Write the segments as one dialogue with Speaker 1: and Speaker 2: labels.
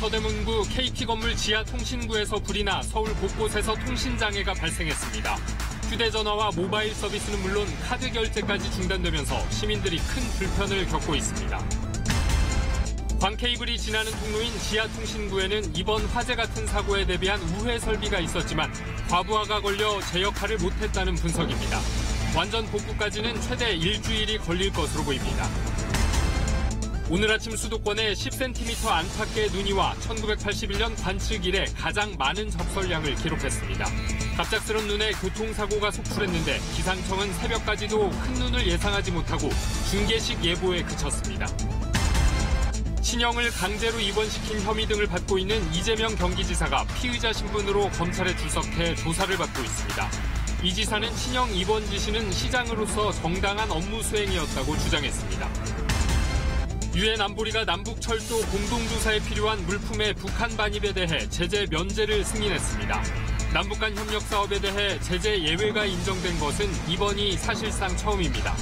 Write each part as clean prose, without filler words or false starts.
Speaker 1: 서대문구 KT 건물 지하 통신구에서 불이 나 서울 곳곳에서 통신장애가 발생했습니다. 휴대전화와 모바일 서비스는 물론 카드 결제까지 중단되면서 시민들이 큰 불편을 겪고 있습니다. 광케이블이 지나는 통로인 지하 통신구에는 이번 화재 같은 사고에 대비한 우회 설비가 있었지만 과부하가 걸려 제 역할을 못했다는 분석입니다. 완전 복구까지는 최대 일주일이 걸릴 것으로 보입니다. 오늘 아침 수도권에 10cm 안팎의 눈이 와 1981년 관측 이래 가장 많은 접설량을 기록했습니다. 갑작스런 눈에 교통사고가 속출했는데 기상청은 새벽까지도 큰 눈을 예상하지 못하고 중계식 예보에 그쳤습니다. 친형을 강제로 입원시킨 혐의 등을 받고 있는 이재명 경기지사가 피의자 신분으로 검찰에 출석해 조사를 받고 있습니다. 이 지사는 친형 입원 지시는 시장으로서 정당한 업무 수행이었다고 주장했습니다. 유엔 안보리가 남북철도 공동조사에 필요한 물품의 북한 반입에 대해 제재 면제를 승인했습니다. 남북 간 협력 사업에 대해 제재 예외가 인정된 것은 이번이 사실상 처음입니다.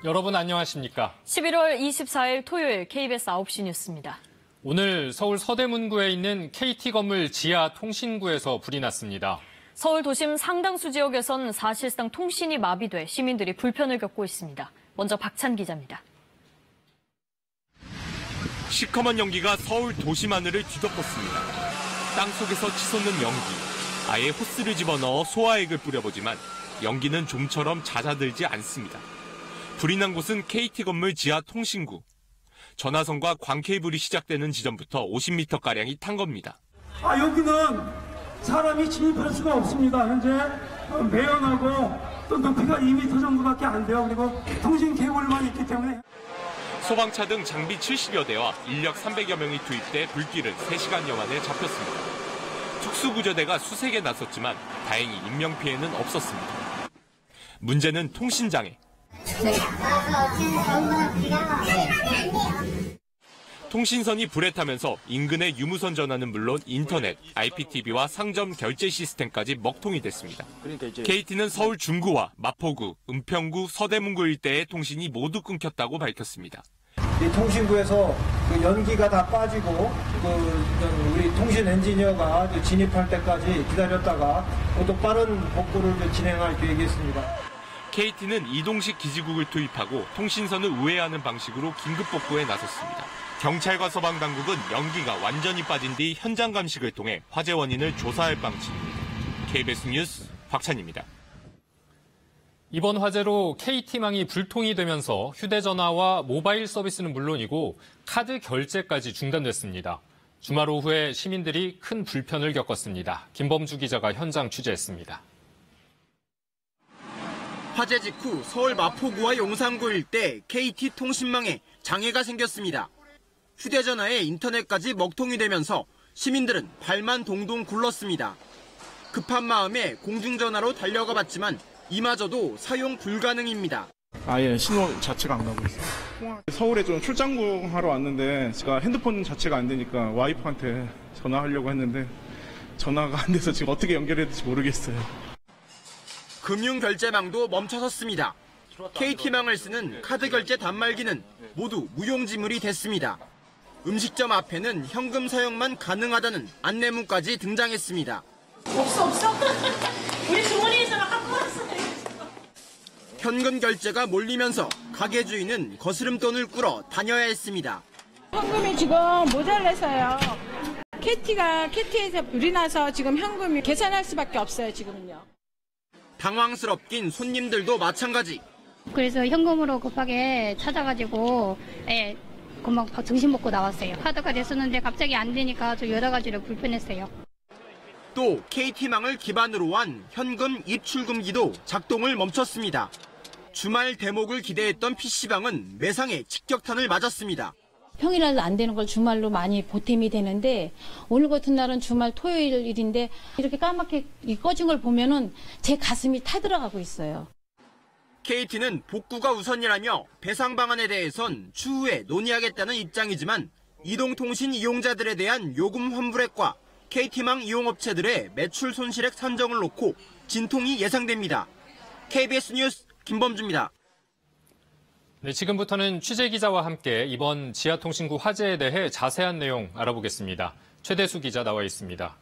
Speaker 1: 여러분 안녕하십니까?
Speaker 2: 11월 24일 토요일 KBS 9시 뉴스입니다.
Speaker 1: 오늘 서울 서대문구에 있는 KT 건물 지하 통신구에서 불이 났습니다.
Speaker 2: 서울 도심 상당수 지역에선 사실상 통신이 마비돼 시민들이 불편을 겪고 있습니다. 먼저 박찬 기자입니다.
Speaker 3: 시커먼 연기가 서울 도심 하늘을 뒤덮었습니다. 땅속에서 치솟는 연기. 아예 호스를 집어넣어 소화액을 뿌려보지만 연기는 좀처럼 잦아들지 않습니다. 불이 난 곳은 KT 건물 지하 통신구. 전화선과 광케이블이 시작되는 지점부터 50m가량이 탄 겁니다.
Speaker 4: 여기는 사람이 진입할 수가 없습니다. 현재 매연하고 또 높이가 2m 정도밖에 안 돼요. 그리고 통신 케이블만 있기 때문에.
Speaker 3: 소방차 등 장비 70여 대와 인력 300여 명이 투입돼 불길은 3시간여 만에 잡혔습니다. 특수구조대가 수색에 나섰지만 다행히 인명피해는 없었습니다. 문제는 통신장애. 통신선이 불에 타면서 인근의 유무선 전화는 물론 인터넷, IPTV와 상점 결제 시스템까지 먹통이 됐습니다. KT는 서울 중구와 마포구, 은평구, 서대문구 일대의 통신이 모두 끊겼다고 밝혔습니다.
Speaker 5: 이 통신구에서 그 연기가 다 빠지고 우리 통신 엔지니어가 진입할 때까지 기다렸다가 또 빠른 복구를 진행할 계획이 있습니다.
Speaker 3: KT는 이동식 기지국을 투입하고 통신선을 우회하는 방식으로 긴급 복구에 나섰습니다. 경찰과 소방당국은 연기가 완전히 빠진 뒤 현장 감식을 통해 화재 원인을 조사할 방침입니다. KBS 뉴스 박찬입니다.
Speaker 1: 이번 화재로 KT망이 불통이 되면서 휴대전화와 모바일 서비스는 물론이고 카드 결제까지 중단됐습니다. 주말 오후에 시민들이 큰 불편을 겪었습니다. 김범주 기자가 현장 취재했습니다.
Speaker 6: 화재 직후 서울 마포구와 용산구 일대 KT 통신망에 장애가 생겼습니다. 휴대전화에 인터넷까지 먹통이 되면서 시민들은 발만 동동 굴렀습니다. 급한 마음에 공중전화로 달려가 봤지만 이마저도 사용 불가능입니다.
Speaker 7: 아예 신호 자체가 안 가고 있어요. 서울에 좀 출장 하러 왔는데 제가 핸드폰 자체가 안 되니까 와이프한테 전화하려고 했는데 전화가 안 돼서 지금 어떻게 연결해야 될지 모르겠어요.
Speaker 6: 금융결제망도 멈춰섰습니다. KT망을 쓰는 카드 결제 단말기는 모두 무용지물이 됐습니다. 음식점 앞에는 현금 사용만 가능하다는 안내문까지 등장했습니다.
Speaker 8: 없어. 우리 주머니에서만 갖고 왔어요.
Speaker 6: 현금 결제가 몰리면서 가게 주인은 거스름돈을 꾸러 다녀야 했습니다.
Speaker 8: 현금이 지금 모자라서요. KT에서 불이 나서 지금 현금이 계산할 수밖에 없어요, 지금은요.
Speaker 6: 당황스럽긴 손님들도 마찬가지.
Speaker 9: 그래서 현금으로 급하게 찾아가지고 금방 점심 먹고 나왔어요. 카드까지 쓰는데 갑자기 안 되니까 좀 여러 가지로 불편했어요.
Speaker 6: 또 KT망을 기반으로 한 현금 입출금기도 작동을 멈췄습니다. 주말 대목을 기대했던 PC방은 매상에 직격탄을 맞았습니다.
Speaker 10: 평일날도 안 되는 걸 주말로 많이 보탬이 되는데 오늘 같은 날은 주말 토요일인데 이렇게 까맣게 꺼진 걸 보면은 제 가슴이 타들어가고 있어요.
Speaker 6: KT는 복구가 우선이라며 배상 방안에 대해선 추후에 논의하겠다는 입장이지만 이동통신 이용자들에 대한 요금 환불액과 KT망 이용업체들의 매출 손실액 산정을 놓고 진통이 예상됩니다. KBS 뉴스 김범주입니다.
Speaker 1: 네, 지금부터는 취재 기자와 함께 이번 지하통신구 화재에 대해 자세한 내용 알아보겠습니다. 최대수 기자 나와 있습니다.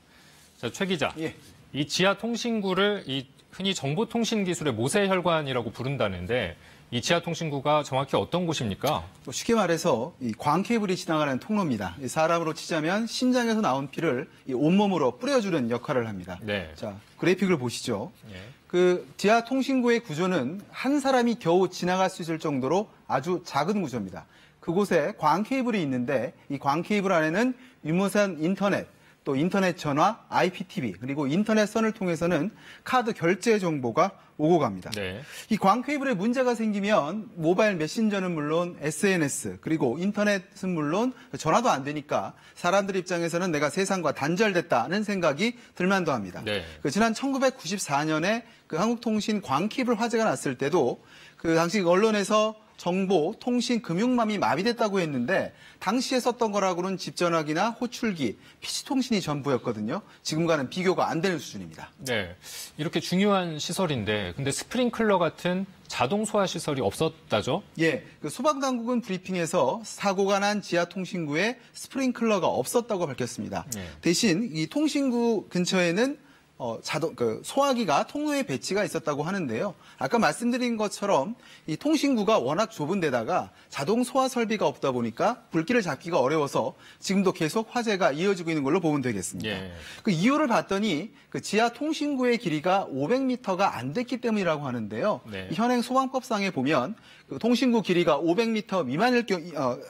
Speaker 1: 자, 최 기자.
Speaker 11: 예.
Speaker 1: 이 지하통신구를 흔히 정보통신기술의 모세혈관이라고 부른다는데 이 지하통신구가 정확히 어떤 곳입니까?
Speaker 11: 쉽게 말해서 이 광케이블이 지나가는 통로입니다. 사람으로 치자면 심장에서 나온 피를 이 온몸으로 뿌려주는 역할을 합니다.
Speaker 1: 네.
Speaker 11: 자, 그래픽을 보시죠.
Speaker 1: 예.
Speaker 11: 그 지하통신구의 구조는 한 사람이 겨우 지나갈 수 있을 정도로 아주 작은 구조입니다. 그곳에 광케이블이 있는데 이 광케이블 안에는 유무선 인터넷, 또 인터넷 전화, IPTV, 그리고 인터넷선을 통해서는 카드 결제 정보가 오고 갑니다.
Speaker 1: 네.
Speaker 11: 이 광케이블에 문제가 생기면 모바일 메신저는 물론 SNS, 그리고 인터넷은 물론 전화도 안 되니까 사람들 입장에서는 내가 세상과 단절됐다는 생각이 들만도 합니다.
Speaker 1: 네.
Speaker 11: 지난 1994년에 그 한국통신 광케이블 화재가 났을 때도 그 당시 언론에서 정보, 통신, 금융망이 마비됐다고 했는데 당시에 썼던 거라고는 집전화기나 호출기, PC통신이 전부였거든요. 지금과는 비교가 안 되는 수준입니다.
Speaker 1: 네, 이렇게 중요한 시설인데 근데 스프링클러 같은 자동 소화 시설이 없었다죠?
Speaker 11: 예, 그 소방당국은 브리핑에서 사고가 난 지하통신구에 스프링클러가 없었다고 밝혔습니다.
Speaker 1: 네.
Speaker 11: 대신 이 통신구 근처에는 소화기가 통로에 배치가 있었다고 하는데요. 아까 말씀드린 것처럼 이 통신구가 워낙 좁은 데다가 자동 소화 설비가 없다 보니까 불길을 잡기가 어려워서 지금도 계속 화재가 이어지고 있는 걸로 보면 되겠습니다.
Speaker 1: 예.
Speaker 11: 그 이유를 봤더니 그 지하 통신구의 길이가 500m가 안 됐기 때문이라고 하는데요.
Speaker 1: 네.
Speaker 11: 이 현행 소방법상에 보면 그 통신구 길이가 500m 미만일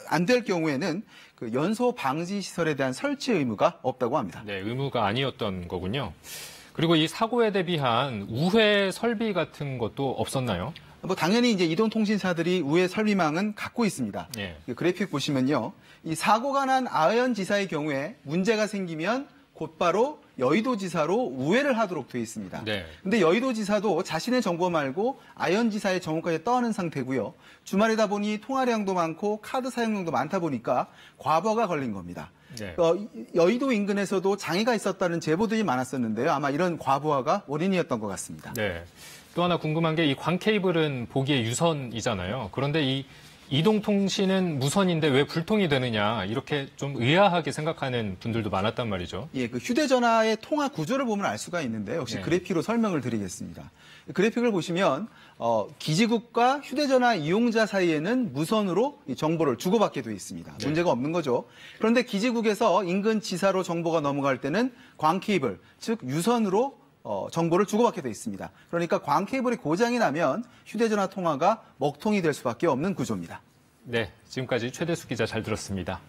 Speaker 11: 안 될 경우에는 그 연소 방지 시설에 대한 설치 의무가 없다고 합니다.
Speaker 1: 네, 의무가 아니었던 거군요. 그리고 이 사고에 대비한 우회 설비 같은 것도 없었나요?
Speaker 11: 당연히 이제 이동통신사들이 우회 설비망은 갖고 있습니다.
Speaker 1: 예.
Speaker 11: 그래픽 보시면요. 이 사고가 난 아현지사의 경우에 문제가 생기면 곧바로 여의도지사로 우회를 하도록 되어 있습니다.
Speaker 1: 네.
Speaker 11: 근데 여의도지사도 자신의 정보 말고 아현지사의 정보까지 떠안은 상태고요. 주말이다 보니 통화량도 많고 카드 사용량도 많다 보니까 과부하가 걸린 겁니다.
Speaker 1: 네.
Speaker 11: 여의도 인근에서도 장애가 있었다는 제보들이 많았었는데요. 아마 이런 과부하가 원인이었던 것 같습니다.
Speaker 1: 네. 또 하나 궁금한 게 이 광케이블은 보기에 유선이잖아요. 그런데 이 이동통신은 무선인데 왜 불통이 되느냐 이렇게 좀 의아하게 생각하는 분들도 많았단 말이죠.
Speaker 11: 예, 그 휴대전화의 통화 구조를 보면 알 수가 있는데요. 역시
Speaker 1: 네.
Speaker 11: 그래픽으로 설명을 드리겠습니다. 그래픽을 보시면 기지국과 휴대전화 이용자 사이에는 무선으로 이 정보를 주고받게 되어 있습니다.
Speaker 1: 네.
Speaker 11: 문제가 없는 거죠. 그런데 기지국에서 인근 지사로 정보가 넘어갈 때는 광케이블, 즉 유선으로 정보를 주고받게 돼 있습니다. 그러니까 광케이블이 고장이 나면 휴대전화 통화가 먹통이 될 수밖에 없는 구조입니다.
Speaker 1: 네, 지금까지 최대수 기자 잘 들었습니다.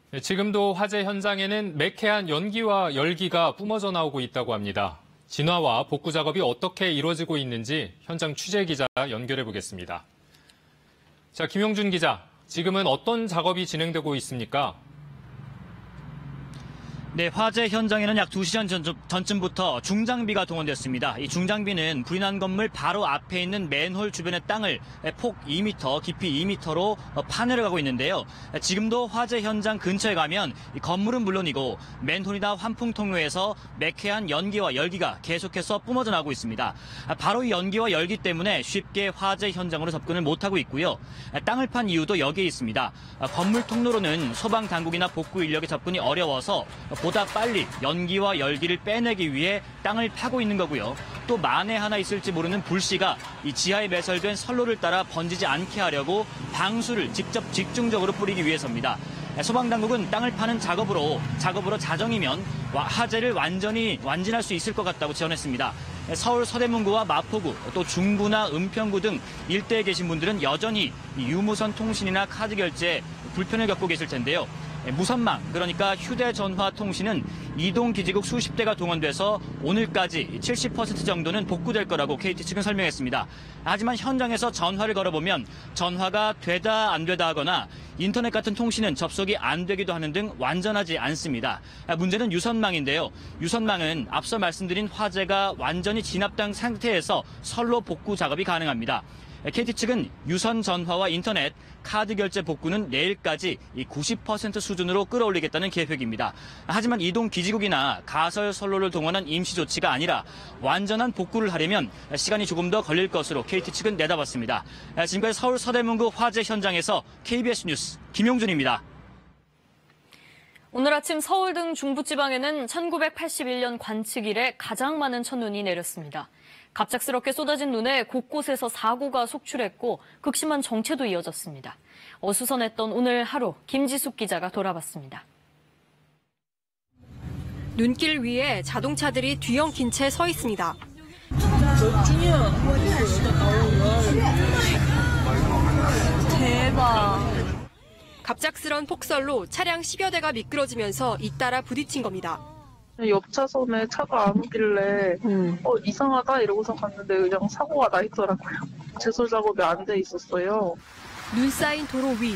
Speaker 1: 네, 지금도 화재 현장에는 매캐한 연기와 열기가 뿜어져 나오고 있다고 합니다. 진화와 복구 작업이 어떻게 이루어지고 있는지 현장 취재 기자 연결해 보겠습니다. 자, 김용준 기자, 지금은 어떤 작업이 진행되고 있습니까?
Speaker 12: 네, 화재 현장에는 약 2시간 전쯤부터 중장비가 동원됐습니다. 이 중장비는 불이 난 건물 바로 앞에 있는 맨홀 주변의 땅을 폭 2m, 깊이 2m로 파내려 가고 있는데요. 지금도 화재 현장 근처에 가면 이 건물은 물론이고 맨홀이나 환풍 통로에서 매캐한 연기와 열기가 계속해서 뿜어져 나오고 있습니다. 바로 이 연기와 열기 때문에 쉽게 화재 현장으로 접근을 못하고 있고요. 땅을 판 이유도 여기에 있습니다. 건물 통로로는 소방 당국이나 복구 인력의 접근이 어려워서 보다 빨리 연기와 열기를 빼내기 위해 땅을 파고 있는 거고요. 또 만에 하나 있을지 모르는 불씨가 이 지하에 매설된 선로를 따라 번지지 않게 하려고 방수를 직접 집중적으로 뿌리기 위해서입니다. 소방당국은 땅을 파는 작업으로 자정이면 화재를 완진할 수 있을 것 같다고 지원했습니다. 서울 서대문구와 마포구, 또 중구나 은평구 등 일대에 계신 분들은 여전히 유무선 통신이나 카드 결제에 불편을 겪고 계실 텐데요. 무선망, 그러니까 휴대전화 통신은 이동기지국 수십 대가 동원돼서 오늘까지 70% 정도는 복구될 거라고 KT 측은 설명했습니다. 하지만 현장에서 전화를 걸어보면 전화가 되다 안 되다 하거나 인터넷 같은 통신은 접속이 안 되기도 하는 등 완전하지 않습니다. 문제는 유선망인데요. 유선망은 앞서 말씀드린 화재가 완전히 진압된 상태에서 선로 복구 작업이 가능합니다. KT 측은 유선 전화와 인터넷, 카드 결제 복구는 내일까지 90% 수준으로 끌어올리겠다는 계획입니다. 하지만 이동 기지 돼지고기나 가설 선로를 동원한 임시 조치가 아니라 완전한 복구를 하려면 시간이 조금 더 걸릴 것으로 KT 측은 내다봤습니다. 지금까지 서울 서대문구 화재 현장에서 KBS 뉴스 김용준입니다.
Speaker 2: 오늘 아침 서울 등 중부지방에는 1981년 관측 이래 가장 많은 첫눈이 내렸습니다. 갑작스럽게 쏟아진 눈에 곳곳에서 사고가 속출했고 극심한 정체도 이어졌습니다. 어수선했던 오늘 하루 김지숙 기자가 돌아봤습니다.
Speaker 13: 눈길 위에 자동차들이 뒤엉킨 채 서 있습니다. 대박. 갑작스런 폭설로 차량 10여 대가 미끄러지면서 잇따라 부딪힌 겁니다.
Speaker 14: 옆 차선에 차가 안 오길래 이상하다 이러고서 갔는데 그냥 사고가 나 있더라고요. 제설 작업이 안 돼 있었어요.
Speaker 13: 눈 쌓인 도로 위,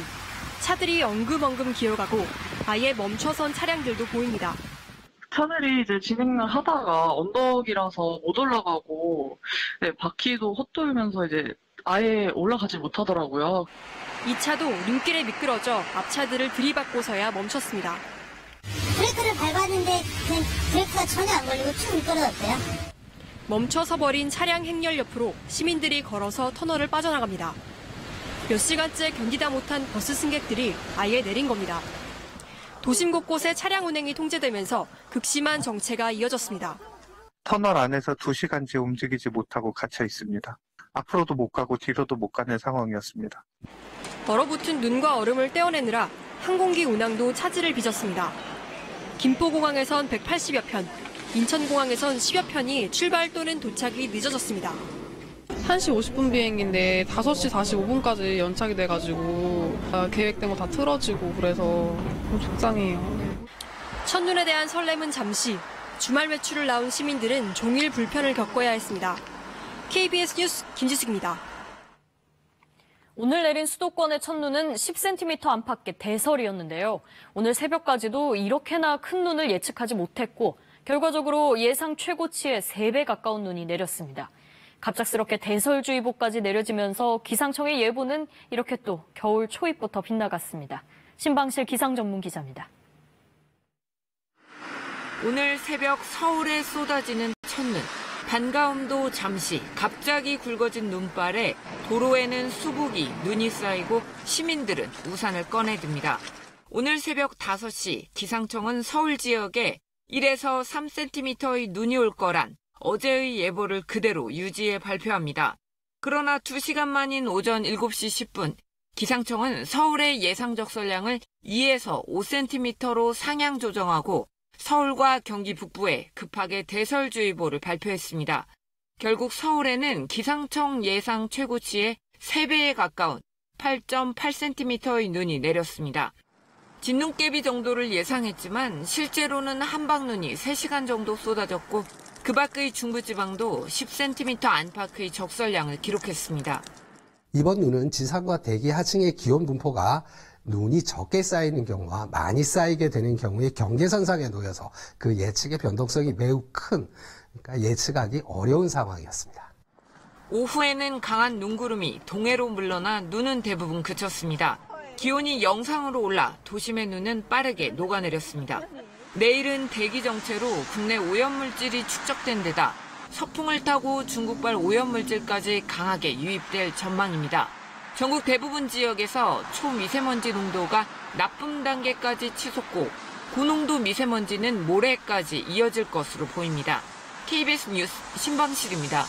Speaker 13: 차들이 엉금엉금 기어가고 아예 멈춰선 차량들도 보입니다.
Speaker 14: 차들이 이제 진행을 하다가 언덕이라서 못 올라가고 바퀴도 헛돌면서 이제 아예 올라가지 못하더라고요.
Speaker 13: 이 차도 눈길에 미끄러져 앞차들을 들이받고서야 멈췄습니다.
Speaker 15: 브레이크를 밟았는데 브레이크가 전혀 안 걸리고 쭉 미끄러졌대요.
Speaker 13: 멈춰서 버린 차량 행렬 옆으로 시민들이 걸어서 터널을 빠져나갑니다. 몇 시간째 견디다 못한 버스 승객들이 아예 내린 겁니다. 도심 곳곳에 차량 운행이 통제되면서 극심한 정체가 이어졌습니다.
Speaker 16: 터널 안에서 2시간째 움직이지 못하고 갇혀 있습니다. 앞으로도 못 가고 뒤로도 못 가는 상황이었습니다.
Speaker 13: 얼어붙은 눈과 얼음을 떼어내느라 항공기 운항도 차질을 빚었습니다. 김포공항에선 180여 편, 인천공항에선 10여 편이 출발 또는 도착이 늦어졌습니다.
Speaker 17: 1시 50분 비행기인데 5시 45분까지 연착이 돼가지고 계획된 거 다 틀어지고 그래서 좀 속상해요.
Speaker 13: 첫눈에 대한 설렘은 잠시, 주말 외출을 나온 시민들은 종일 불편을 겪어야 했습니다. KBS 뉴스 김지숙입니다.
Speaker 2: 오늘 내린 수도권의 첫눈은 10cm 안팎의 대설이었는데요. 오늘 새벽까지도 이렇게나 큰 눈을 예측하지 못했고 결과적으로 예상 최고치의 3배 가까운 눈이 내렸습니다. 갑작스럽게 대설주의보까지 내려지면서 기상청의 예보는 이렇게 또 겨울 초입부터 빗나갔습니다. 신방실 기상전문기자입니다.
Speaker 18: 오늘 새벽 서울에 쏟아지는 첫눈. 반가움도 잠시, 갑자기 굵어진 눈발에 도로에는 수북이, 눈이 쌓이고 시민들은 우산을 꺼내듭니다. 오늘 새벽 5시 기상청은 서울 지역에 1에서 3cm의 눈이 올 거란 어제의 예보를 그대로 유지해 발표합니다. 그러나 2시간 만인 오전 7시 10분, 기상청은 서울의 예상 적설량을 2에서 5cm로 상향 조정하고 서울과 경기 북부에 급하게 대설주의보를 발표했습니다. 결국 서울에는 기상청 예상 최고치의 3배에 가까운 8.8cm의 눈이 내렸습니다. 진눈깨비 정도를 예상했지만 실제로는 한방눈이 3시간 정도 쏟아졌고 그 밖의 중부지방도 10cm 안팎의 적설량을 기록했습니다.
Speaker 19: 이번 눈은 지상과 대기 하층의 기온 분포가 눈이 적게 쌓이는 경우와 많이 쌓이게 되는 경우에 경계선상에 놓여서 그 예측의 변동성이 매우 큰, 그러니까 예측하기 어려운 상황이었습니다.
Speaker 18: 오후에는 강한 눈구름이 동해로 물러나 눈은 대부분 그쳤습니다. 기온이 영상으로 올라 도심의 눈은 빠르게 녹아내렸습니다. 내일은 대기 정체로 국내 오염물질이 축적된 데다 서풍을 타고 중국발 오염물질까지 강하게 유입될 전망입니다. 전국 대부분 지역에서 초미세먼지 농도가 나쁨 단계까지 치솟고 고농도 미세먼지는 모레까지 이어질 것으로 보입니다. KBS 뉴스 신방실입니다.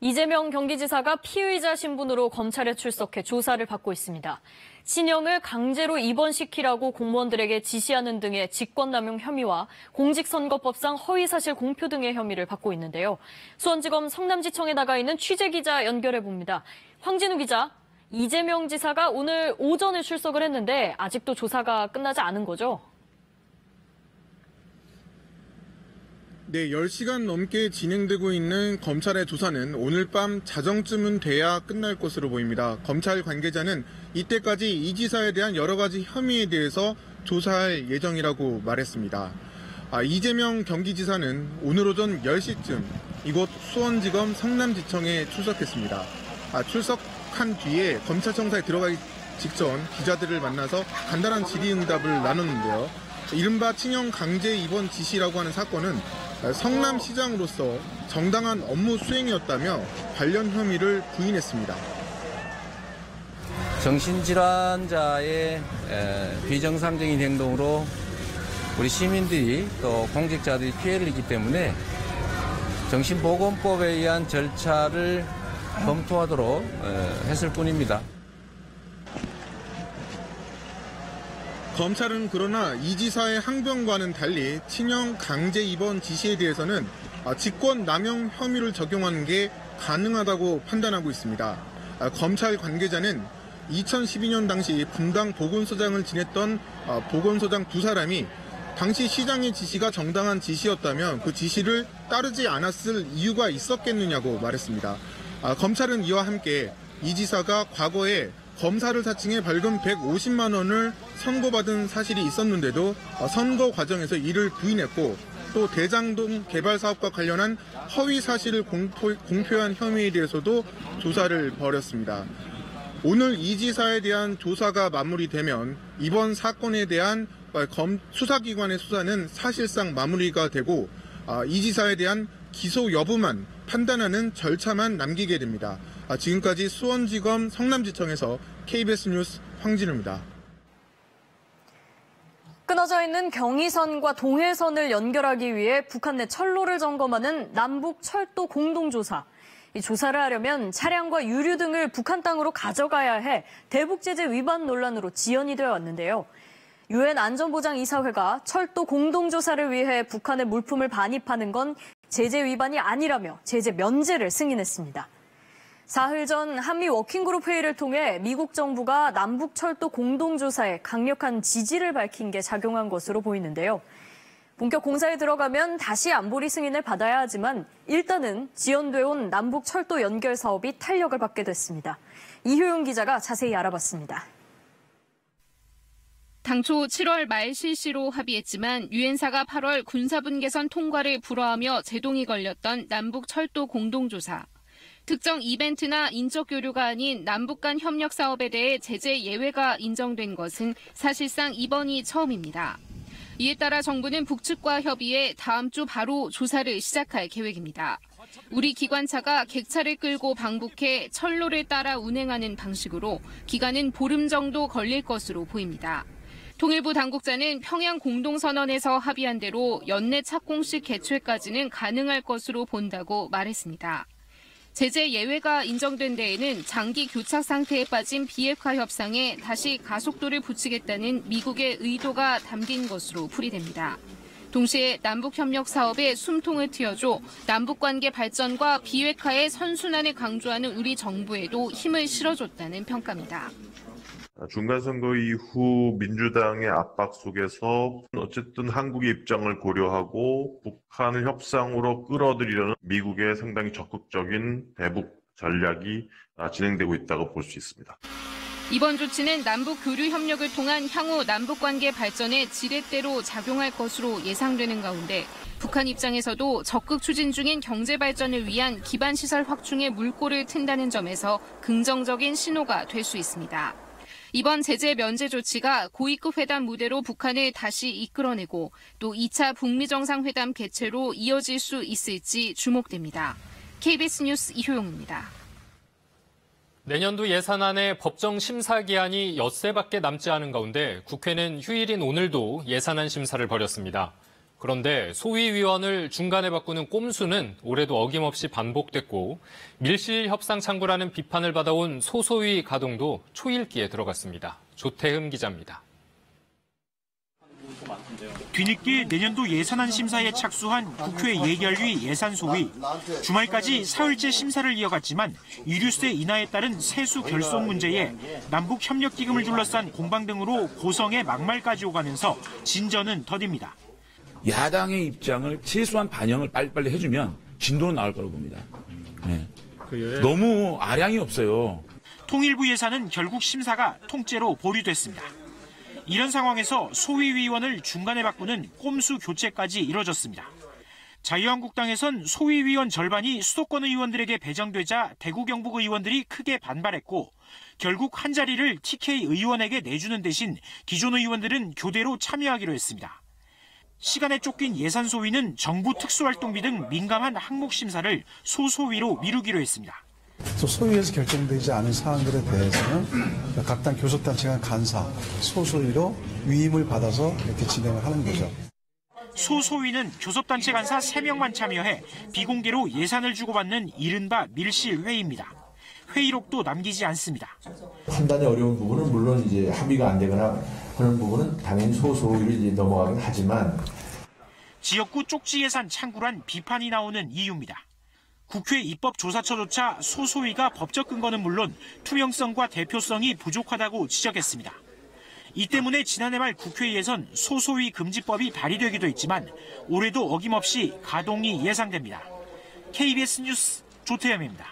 Speaker 2: 이재명 경기지사가 피의자 신분으로 검찰에 출석해 조사를 받고 있습니다. 친형을 강제로 입원시키라고 공무원들에게 지시하는 등의 직권남용 혐의와 공직선거법상 허위사실 공표 등의 혐의를 받고 있는데요. 수원지검 성남지청에 나가 있는 취재기자 연결해봅니다. 황진우 기자, 이재명 지사가 오늘 오전에 출석을 했는데 아직도 조사가 끝나지 않은 거죠?
Speaker 7: 네, 10시간 넘게 진행되고 있는 검찰의 조사는 오늘 밤 자정쯤은 돼야 끝날 것으로 보입니다. 검찰 관계자는 이때까지 이 지사에 대한 여러 가지 혐의에 대해서 조사할 예정이라고 말했습니다. 이재명 경기지사는 오늘 오전 10시쯤 이곳 수원지검 성남지청에 출석했습니다. 출석한 뒤에 검찰청사에 들어가기 직전 기자들을 만나서 간단한 질의응답을 나눴는데요. 이른바 친형 강제 입원 지시라고 하는 사건은 성남시장으로서 정당한 업무 수행이었다며 관련 혐의를 부인했습니다.
Speaker 20: 정신질환자의 비정상적인 행동으로 우리 시민들이 또 공직자들이 피해를 입기 때문에 정신보건법에 의한 절차를 검토하도록 했을 뿐입니다.
Speaker 7: 검찰은 그러나 이 지사의 항변과는 달리 친형 강제 입원 지시에 대해서는 직권 남용 혐의를 적용하는 게 가능하다고 판단하고 있습니다. 검찰 관계자는 2012년 당시 분당 보건소장을 지냈던 보건소장 두 사람이 당시 시장의 지시가 정당한 지시였다면 그 지시를 따르지 않았을 이유가 있었겠느냐고 말했습니다. 검찰은 이와 함께 이 지사가 과거에 검사를 사칭해 벌금 150만 원을 선고받은 사실이 있었는데도 선거 과정에서 이를 부인했고 또 대장동 개발 사업과 관련한 허위 사실을 공표한 혐의에 대해서도 조사를 벌였습니다. 오늘 이 지사에 대한 조사가 마무리되면 이번 사건에 대한 수사기관의 수사는 사실상 마무리가 되고 이 지사에 대한 기소 여부만 판단하는 절차만 남기게 됩니다. 지금까지 수원지검 성남지청에서 KBS 뉴스 황진우입니다.
Speaker 2: 끊어져 있는 경의선과 동해선을 연결하기 위해 북한 내 철로를 점검하는 남북철도 공동조사. 이 조사를 하려면 차량과 유류 등을 북한 땅으로 가져가야 해 대북제재 위반 논란으로 지연이 되어 왔는데요. 유엔 안전보장이사회가 철도 공동조사를 위해 북한의 물품을 반입하는 건 제재 위반이 아니라며 제재 면제를 승인했습니다. 사흘 전 한미 워킹그룹 회의를 통해 미국 정부가 남북철도 공동조사에 강력한 지지를 밝힌 게 작용한 것으로 보이는데요. 본격 공사에 들어가면 다시 안보리 승인을 받아야 하지만 일단은 지연돼 온 남북철도 연결 사업이 탄력을 받게 됐습니다. 이효용 기자가 자세히 알아봤습니다.
Speaker 21: 당초 7월 말 실시로 합의했지만 유엔사가 8월 군사분 개선 통과를 불허하며 제동이 걸렸던 남북철도 공동조사. 특정 이벤트나 인적 교류가 아닌 남북 간 협력 사업에 대해 제재 예외가 인정된 것은 사실상 이번이 처음입니다. 이에 따라 정부는 북측과 협의해 다음 주 바로 조사를 시작할 계획입니다. 우리 기관차가 객차를 끌고 방북해 철로를 따라 운행하는 방식으로 기간은 보름 정도 걸릴 것으로 보입니다. 통일부 당국자는 평양 공동선언에서 합의한 대로 연내 착공식 개최까지는 가능할 것으로 본다고 말했습니다. 제재 예외가 인정된 데에는 장기 교착 상태에 빠진 비핵화 협상에 다시 가속도를 붙이겠다는 미국의 의도가 담긴 것으로 풀이됩니다. 동시에 남북협력 사업에 숨통을 트여줘 남북관계 발전과 비핵화의 선순환을 강조하는 우리 정부에도 힘을 실어줬다는 평가입니다.
Speaker 22: 중간선거 이후 민주당의 압박 속에서 어쨌든 한국의 입장을 고려하고 북한을 협상으로 끌어들이려는 미국의 상당히 적극적인 대북 전략이 진행되고 있다고 볼 수 있습니다.
Speaker 21: 이번 조치는 남북 교류 협력을 통한 향후 남북관계 발전에 지렛대로 작용할 것으로 예상되는 가운데 북한 입장에서도 적극 추진 중인 경제 발전을 위한 기반시설 확충에 물꼬를 튼다는 점에서 긍정적인 신호가 될 수 있습니다. 이번 제재 면제 조치가 고위급 회담 무대로 북한을 다시 이끌어내고 또 2차 북미 정상회담 개최로 이어질 수 있을지 주목됩니다. KBS 뉴스 이효용입니다.
Speaker 1: 내년도 예산안의 법정 심사 기한이 엿새밖에 남지 않은 가운데 국회는 휴일인 오늘도 예산안 심사를 벌였습니다. 그런데 소위위원을 중간에 바꾸는 꼼수는 올해도 어김없이 반복됐고 밀실 협상 창구라는 비판을 받아온 소소위 가동도 초읽기에 들어갔습니다. 조태흠 기자입니다.
Speaker 23: 뒤늦게 내년도 예산안 심사에 착수한 국회 예결위 예산소위. 주말까지 사흘째 심사를 이어갔지만 유류세 인하에 따른 세수 결손 문제에 남북협력기금을 둘러싼 공방 등으로 고성의 막말까지 오가면서 진전은 더딥니다.
Speaker 24: 야당의 입장을 최소한 반영을 빨리빨리 해주면 진도는 나올 거라고 봅니다. 네. 너무 아량이 없어요.
Speaker 23: 통일부 예산은 결국 심사가 통째로 보류됐습니다. 이런 상황에서 소위위원을 중간에 바꾸는 꼼수 교체까지 이뤄졌습니다. 자유한국당에선 소위위원 절반이 수도권 의원들에게 배정되자 대구 경북 의원들이 크게 반발했고 결국 한 자리를 TK 의원에게 내주는 대신 기존 의원들은 교대로 참여하기로 했습니다. 시간에 쫓긴 예산소위는 정부 특수활동비 등 민감한 항목 심사를 소소위로 미루기로 했습니다.
Speaker 3: 소위에서 결정되지 않은 사안들에 대해서는 각 당 교섭단체 간 간사, 소소위로 위임을 받아서 이렇게 진행을 하는 거죠.
Speaker 23: 소소위는 교섭단체 간사 3명만 참여해 비공개로 예산을 주고받는 이른바 밀실회의입니다. 회의록도 남기지 않습니다.
Speaker 4: 판단이 어려운 부분은 물론 이제 합의가 안 되거나 그런 부분은 당연히 소소위로 이제 넘어가긴 하지만
Speaker 23: 지역구 쪽지 예산 창구란 비판이 나오는 이유입니다. 국회 입법조사처조차 소소위가 법적 근거는 물론 투명성과 대표성이 부족하다고 지적했습니다. 이 때문에 지난해 말 국회에선 소소위 금지법이 발의되기도 했지만 올해도 어김없이 가동이 예상됩니다. KBS 뉴스 조태현입니다.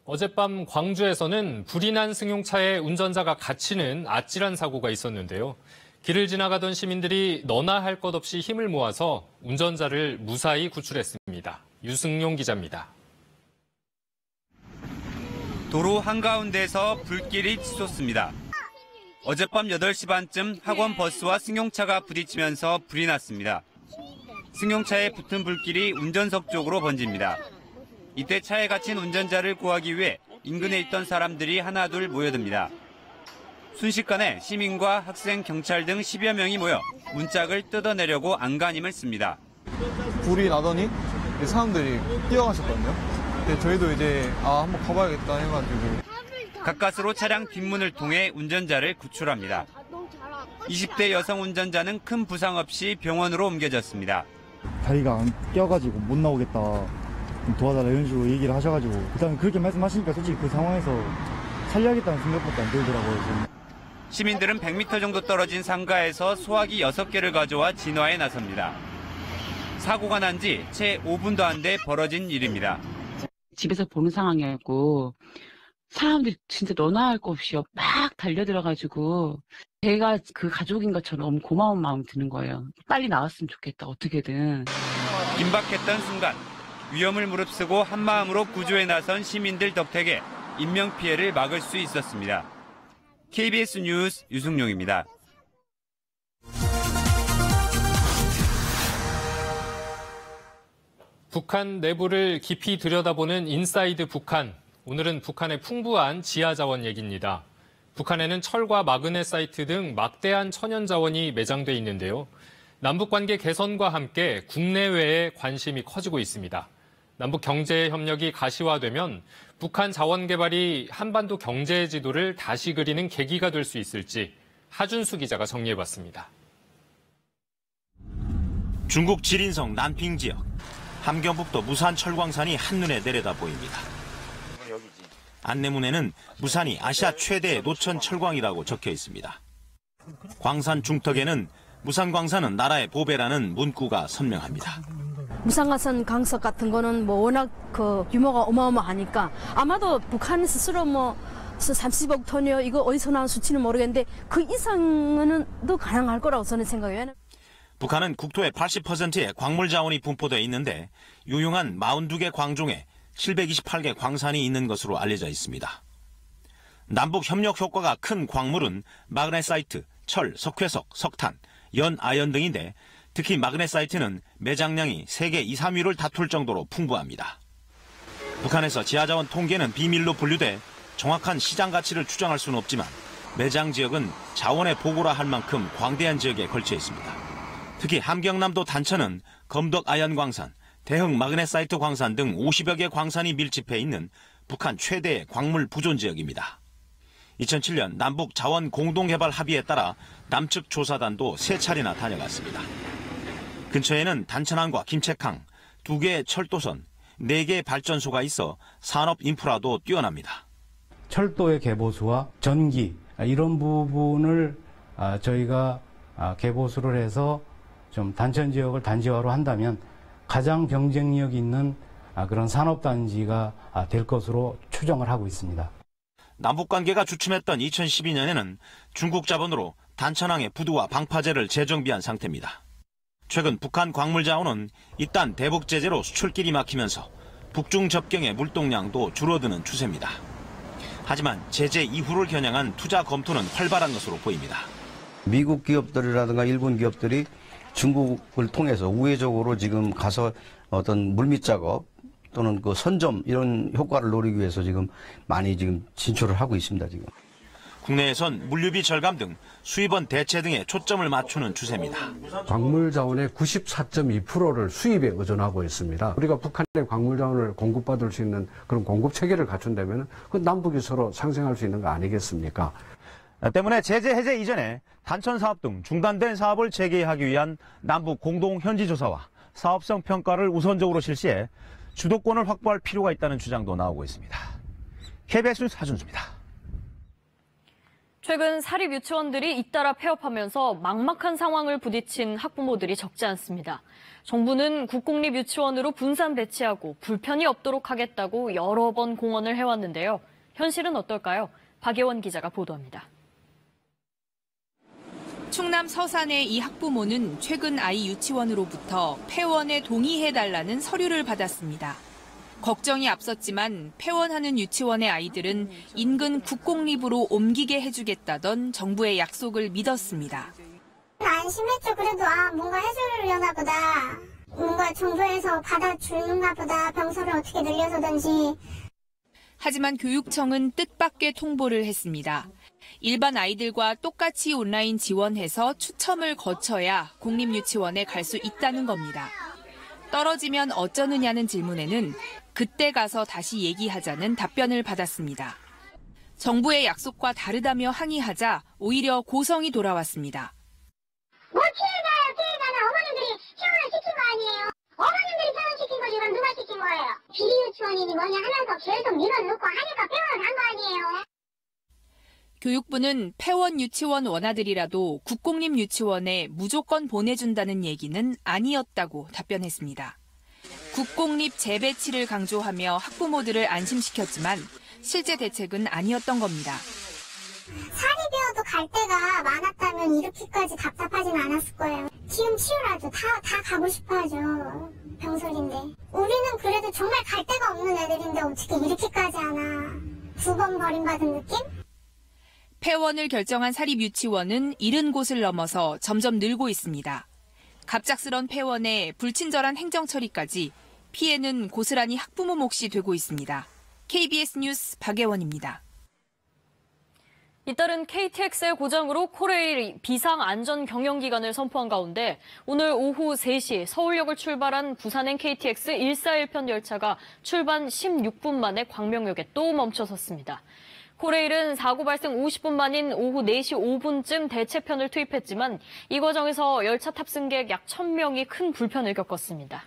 Speaker 1: 어젯밤 광주에서는 불이 난 승용차에 운전자가 갇히는 아찔한 사고가 있었는데요. 길을 지나가던 시민들이 너나 할 것 없이 힘을 모아서 운전자를 무사히 구출했습니다. 유승용 기자입니다.
Speaker 5: 도로 한가운데에서 불길이 치솟습니다. 어젯밤 8시 반쯤 학원 버스와 승용차가 부딪히면서 불이 났습니다. 승용차에 붙은 불길이 운전석 쪽으로 번집니다. 이때 차에 갇힌 운전자를 구하기 위해 인근에 있던 사람들이 하나둘 모여듭니다. 순식간에 시민과 학생, 경찰 등 10여 명이 모여 문짝을 뜯어내려고 안간힘을 씁니다.
Speaker 8: 불이 나더니 사람들이 뛰어가셨거든요. 근데 저희도 이제 한번 가봐야겠다 해가지고
Speaker 5: 가까스로 차량 뒷문을 통해 운전자를 구출합니다. 20대 여성 운전자는 큰 부상 없이 병원으로 옮겨졌습니다.
Speaker 25: 다리가 안 껴가지고 못 나오겠다 도와달라 이런 식으로 얘기를 하셔가지고 일단 그렇게 말씀하시니까 솔직히 그 상황에서 살려야겠다는 생각밖에 안 들더라고요. 지금.
Speaker 5: 시민들은 100m 정도 떨어진 상가에서 소화기 6개를 가져와 진화에 나섭니다. 사고가 난 지 채 5분도 안 돼 벌어진 일입니다.
Speaker 26: 집에서 보는 상황이었고 사람들이 진짜 너나 할 것 없이 막 달려들어가지고 제가 그 가족인 것처럼 너무 고마운 마음이 드는 거예요. 빨리 나왔으면 좋겠다, 어떻게든.
Speaker 5: 긴박했던 순간 위험을 무릅쓰고 한마음으로 구조에 나선 시민들 덕택에 인명피해를 막을 수 있었습니다. KBS 뉴스 유승용입니다.
Speaker 1: 북한 내부를 깊이 들여다보는 인사이드 북한. 오늘은 북한의 풍부한 지하자원 얘기입니다. 북한에는 철과 마그네사이트 등 막대한 천연자원이 매장돼 있는데요. 남북관계 개선과 함께 국내외에 관심이 커지고 있습니다. 남북 경제 협력이 가시화되면 북한 자원 개발이 한반도 경제 지도를 다시 그리는 계기가 될 수 있을지 하준수 기자가 정리해봤습니다.
Speaker 27: 중국 지린성 난핑 지역. 함경북도 무산 철광산이 한눈에 내려다 보입니다. 안내문에는 무산이 아시아 최대 노천 철광이라고 적혀 있습니다. 광산 중턱에는 무산광산은 나라의 보배라는 문구가 선명합니다.
Speaker 28: 무산광산 강석 같은 거는 워낙 그 규모가 어마어마하니까 아마도 북한 스스로 30억 톤이요 이거 어디서 나온 수치는 모르겠는데 그 이상은 더 가능할 거라고 저는 생각해요.
Speaker 27: 북한은 국토의 80%의 광물 자원이 분포되어 있는데 유용한 42개 광종에 728개 광산이 있는 것으로 알려져 있습니다. 남북 협력 효과가 큰 광물은 마그네사이트, 철, 석회석, 석탄, 연, 아연 등인데 특히 마그네사이트는 매장량이 세계 2, 3위를 다툴 정도로 풍부합니다. 북한에서 지하자원 통계는 비밀로 분류돼 정확한 시장 가치를 추정할 수는 없지만 매장 지역은 자원의 보고라 할 만큼 광대한 지역에 걸쳐 있습니다. 특히 함경남도 단천은 검덕 아연광산, 대흥 마그네사이트 광산 등 50여 개 광산이 밀집해 있는 북한 최대의 광물 부존 지역입니다. 2007년 남북 자원 공동개발 합의에 따라 남측 조사단도 3차례나 다녀갔습니다. 근처에는 단천항과 김책항, 2개의 철도선, 4개의 발전소가 있어 산업 인프라도 뛰어납니다.
Speaker 25: 철도의 개보수와 전기 이런 부분을 저희가 개보수를 해서 좀 단천 지역을 단지화로 한다면 가장 경쟁력 있는 그런 산업단지가 될 것으로 추정을 하고 있습니다.
Speaker 27: 남북관계가 주춤했던 2012년에는 중국 자본으로 단천항의 부두와 방파제를 재정비한 상태입니다. 최근 북한 광물 자원은 이딴 대북 제재로 수출길이 막히면서 북중 접경의 물동량도 줄어드는 추세입니다. 하지만 제재 이후를 겨냥한 투자 검토는 활발한 것으로 보입니다.
Speaker 29: 미국 기업들이라든가 일본 기업들이
Speaker 6: 중국을 통해서 우회적으로 지금 가서 어떤 물밑 작업 또는 그 선점 이런 효과를 노리기 위해서 지금 많이 지금 진출을 하고 있습니다, 지금.
Speaker 27: 국내에선 물류비 절감 등 수입원 대체 등에 초점을 맞추는 추세입니다.
Speaker 9: 광물 자원의 94.2%를 수입에 의존하고 있습니다. 우리가 북한의 광물 자원을 공급받을 수 있는 그런 공급 체계를 갖춘다면 그 남북이 서로 상생할 수 있는 거 아니겠습니까?
Speaker 27: 때문에 제재 해제 이전에 단천 사업 등 중단된 사업을 재개하기 위한 남북 공동 현지 조사와 사업성 평가를 우선적으로 실시해 주도권을 확보할 필요가 있다는 주장도 나오고 있습니다. KBS 뉴스 하준수입니다.
Speaker 2: 최근 사립 유치원들이 잇따라 폐업하면서 막막한 상황을 부딪힌 학부모들이 적지 않습니다. 정부는 국공립 유치원으로 분산 배치하고 불편이 없도록 하겠다고 여러 번 공언을 해왔는데요. 현실은 어떨까요? 박예원 기자가 보도합니다.
Speaker 10: 충남 서산의 이 학부모는 최근 아이 유치원으로부터 폐원에 동의해달라는 서류를 받았습니다. 걱정이 앞섰지만 폐원하는 유치원의 아이들은 인근 국공립으로 옮기게 해주겠다던 정부의 약속을 믿었습니다.
Speaker 11: 안심했죠. 그래도 뭔가 해주려나 보다. 뭔가 정부에서 받아주는가 보다. 병사를 어떻게 늘려서든지.
Speaker 10: 하지만 교육청은 뜻밖의 통보를 했습니다. 일반 아이들과 똑같이 온라인 지원해서 추첨을 거쳐야 공립유치원에 갈 수 있다는 겁니다. 떨어지면 어쩌느냐는 질문에는 그때 가서 다시 얘기하자는 답변을 받았습니다. 정부의 약속과 다르다며 항의하자 오히려 고성이 돌아왔습니다.
Speaker 11: 뭐 피해가는 어머님들이 지원을 시킨 거 아니에요. 어머님들이 지원시킨 거지 그럼 누가 시킨 거예요. 비리 유치원이니 뭐니 하면서 계속 밀어넣고 하니까 폐원을 한 거 아니에요.
Speaker 10: 교육부는 폐원 유치원 원아들이라도 국공립 유치원에 무조건 보내준다는 얘기는 아니었다고 답변했습니다. 국공립 재배치를 강조하며 학부모들을 안심시켰지만 실제 대책은 아니었던 겁니다.
Speaker 11: 사립이어도 갈 데가 많았다면 이렇게까지 답답하진 않았을 거예요. 지금 치우라죠. 다 가고 싶어 하죠. 병설인데. 우리는 그래도 정말 갈 데가 없는 애들인데 어떻게 이렇게까지 하나. 2번 버림받은 느낌?
Speaker 10: 폐원을 결정한 사립유치원은 잃은 곳을 넘어서 점점 늘고 있습니다. 갑작스런 폐원에 불친절한 행정처리까지 피해는 고스란히 학부모 몫이 되고 있습니다. KBS 뉴스 박예원입니다.
Speaker 2: 잇따른 KTX의 고장으로 코레일 비상안전경영기간을 선포한 가운데 오늘 오후 3시 서울역을 출발한 부산행 KTX 141편 열차가 출발 16분 만에 광명역에 또 멈춰섰습니다. 코레일은 사고 발생 50분 만인 오후 4시 5분쯤 대체편을 투입했지만 이 과정에서 열차 탑승객 약 1,000명이 큰 불편을 겪었습니다.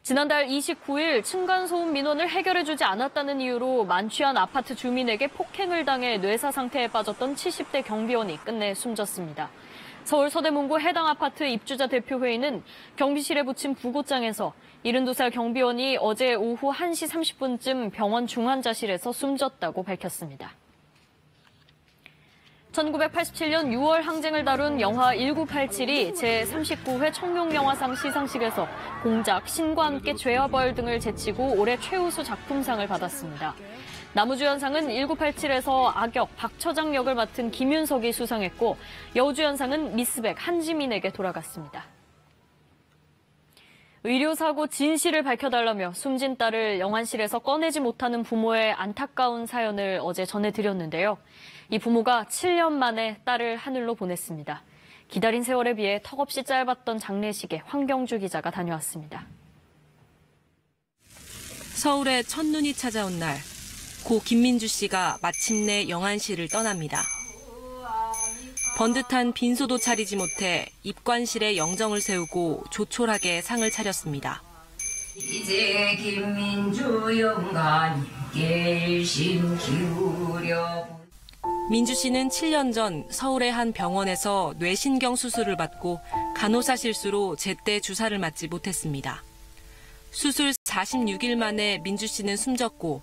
Speaker 2: 지난달 29일 층간소음 민원을 해결해주지 않았다는 이유로 만취한 아파트 주민에게 폭행을 당해 뇌사 상태에 빠졌던 70대 경비원이 끝내 숨졌습니다. 서울 서대문구 해당 아파트 입주자 대표회의는 경비실에 붙인 부고장에서 72살 경비원이 어제 오후 1시 30분쯤 병원 중환자실에서 숨졌다고 밝혔습니다. 1987년 6월 항쟁을 다룬 영화 1987이 제39회 청룡영화상 시상식에서 공작, 신과 함께 죄와 벌 등을 제치고 올해 최우수 작품상을 받았습니다. 남우주연상은 1987에서 악역 박처장 역을 맡은 김윤석이 수상했고 여우주연상은 미스백 한지민에게 돌아갔습니다. 의료사고 진실을 밝혀달라며 숨진 딸을 영안실에서 꺼내지 못하는 부모의 안타까운 사연을 어제 전해드렸는데요. 이 부모가 7년 만에 딸을 하늘로 보냈습니다. 기다린 세월에 비해 턱없이 짧았던 장례식에 황경주 기자가 다녀왔습니다.
Speaker 12: 서울에 첫눈이 찾아온 날, 고 김민주 씨가 마침내 영안실을 떠납니다. 번듯한 빈소도 차리지 못해 입관실에 영정을 세우고 조촐하게 상을 차렸습니다.
Speaker 14: 이제 김민주 영가님께 일심 기울여.
Speaker 12: 민주 씨는 7년 전 서울의 한 병원에서 뇌신경 수술을 받고 간호사 실수로 제때 주사를 맞지 못했습니다. 수술 46일 만에 민주 씨는 숨졌고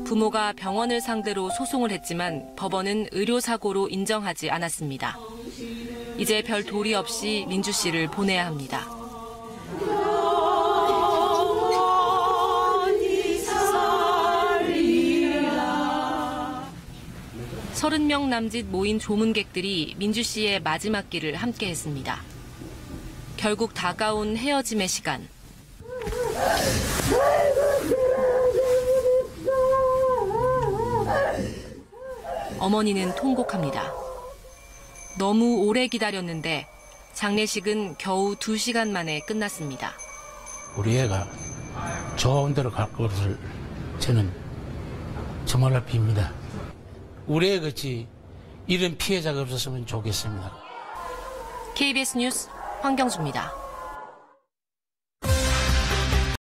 Speaker 12: 부모가 병원을 상대로 소송을 했지만 법원은 의료사고로 인정하지 않았습니다. 이제 별 도리 없이 민주 씨를 보내야 합니다. 30명 남짓 모인 조문객들이 민주 씨의 마지막 길을 함께 했습니다. 결국 다가온 헤어짐의 시간. 어머니는 통곡합니다. 너무 오래 기다렸는데 장례식은 겨우 2시간 만에 끝났습니다.
Speaker 7: 우리 애가 좋은 데로 갈 것을 저는 정말로 빕니다. 우리 애같이 이런 피해자가 없었으면 좋겠습니다.
Speaker 12: KBS 뉴스 황경수입니다.